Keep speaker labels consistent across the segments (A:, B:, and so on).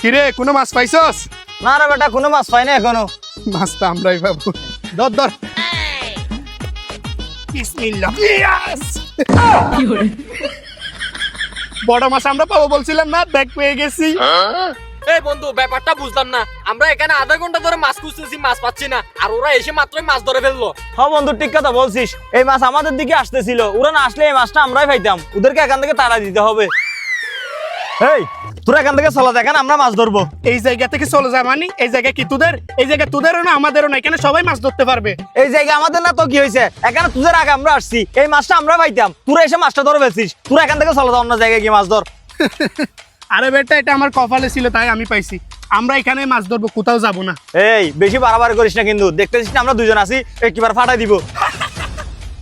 A: কিরে কোনো মাছ পাইছস?
B: না রে বেটা, কোনো মাছ পাই না এখনো।
A: মাছ তো আমরাই পাবো। ধর ধর। বিসমিল্লাহ। ইয়েস! বড় মাছ আমরা পাবো বলছিলাম না, দেখ পেয়ে গেছি।
C: এই বন্ধু, ব্যাপারটা বুঝলাম না। আমরা এখানে আধা ঘন্টা ধরে মাছ খুঁজতেছি, মাছ পাচ্ছি না, আর ওরা এসে মাত্রই মাছ ধরে ফেললো।
B: হ্যাঁ বন্ধু, ঠিক কথা বলছিস। এই মাছ আমাদের দিকে আসতেছিল, ওরা না আসলে এই মাছটা আমরাই পাইতাম। ওদেরকে এখান থেকে তাড়া দিতে হবে। এই তোরা এখান থেকে চলা, দেখেন আমরা মাছ ধরবো।
A: এই জায়গা থেকে চলে যা, মানে এই জায়গা কি তোদের? এই জায়গা তোদেরও না আমাদেরও না, এখানে সবাই মাছ ধরতে পারবে।
B: এই জায়গা আমাদের না তো কি হয়েছে? এখানে তোদের আগে আমরা আসছি, এই মাছটা আমরা পাইতাম, তোরা এসে মাছটা ধরে ফেলছিস। তোরা এখান থেকে চলে যা, অন্য জায়গায় গিয়ে মাছ ধর।
A: আরে বেটা, এটা আমার কপালে ছিল তাই আমি পাইছি। আমরা এখানে মাছ ধরবো, কোথাও যাব না।
B: এই বেশি বাড়াবাড়ি করিস না কিন্তু, দেখতেছিস না আমরা দুজন আছি, একবার ফাটাই দিব।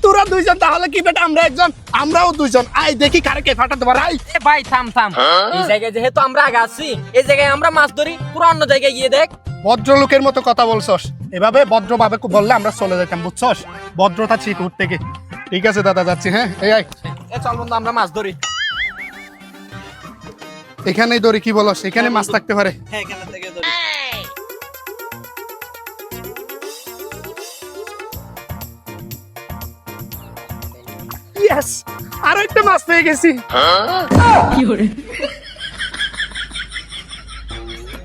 A: তোরা দুইজন তাহলে কি বেটা, আমরা একজন, আমরাও দুইজন। আই দেখি কারে কে ফাটাতে পারে। আই
C: এ ভাই থাম থাম, এই জায়গায় যেহেতু আমরা আগে আছি, এই জায়গায় আমরা মাছ ধরি, পুরো অন্য জায়গায় গিয়ে দেখ।
A: ভদ্রলোকের মতো কথা বলছস, এভাবে ভদ্রভাবে বললে আমরা চলে যেতাম, বুঝছস? ভদ্রতা ঠিক উঠ থেকে। ঠিক আছে দাদা, যাচ্ছি। হ্যাঁ, এই আয়,
C: এ চল বন্ধু, আমরা মাছ ধরি।
A: এখানেই ধরি, কি বলস? এখানে মাছ থাকতে পারে।
C: হ্যাঁ, এখান থেকে ধরি।
A: ইয়েস, আরো একটা মাছ পেয়ে গেছি।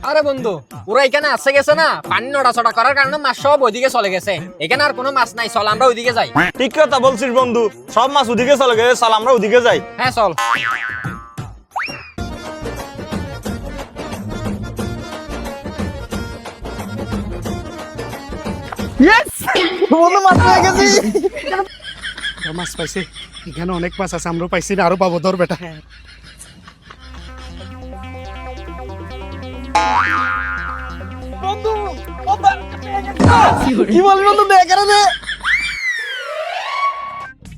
C: আরে বন্ধু, ওরা এখানে আসে গেছে না, পানি নড়াচড়া করার কারণে মাছ সব ওইদিকে চলে গেছে। এখানে আর কোনো মাছ নাই, চল আমরা ওইদিকে যাই।
B: ঠিক কথা বলছিস বন্ধু, সব মাছ ওদিকে চলে গেছে, চল আমরা ওদিকে যাই।
C: হ্যাঁ চল।
B: ইয়েস বন্ধু, মাছ পেয়ে গেছি।
A: মাছ পাইছি, এখানে অনেক মাছ আছে, আমরাও পাইছি না, আরো পাবো। ধর বেটা।
B: কি বলবি বন্ধু, দেখ আরে দে।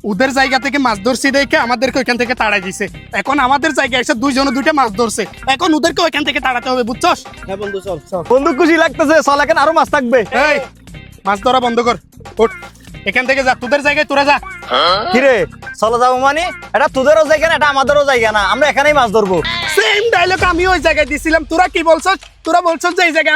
A: ওদের জায়গা থেকে মাছ ধরছি দেখে আমাদেরকে ওইখান থেকে তাড়াই দিছে। এখন আমাদের জায়গায় এসে দুইজন দুইটা মাছ ধরছে, এখন ওদেরকে ওইখান থেকে তাড়াতে হবে, বুঝছস?
C: হ্যাঁ বন্ধু চল চল।
B: বন্ধু খুশি লাগতেছে, চল এখানে আরো মাছ থাকবে।
A: এই মাছ ধরা বন্ধ কর, ওঠ এখান থেকে যা, তোদের জায়গায় তোরা যা।
B: কিরে চলে যাবো মানে? এটা তোদেরও জায়গা না, এটা আমাদেরও জায়গা না, আমরা এখানেই মাছ ধরবো।
A: সেম ডায়লগ আমি ওই জায়গায় দিছিলাম। তোরা কি বলছস? তোরা বলছস যে এই জায়গায়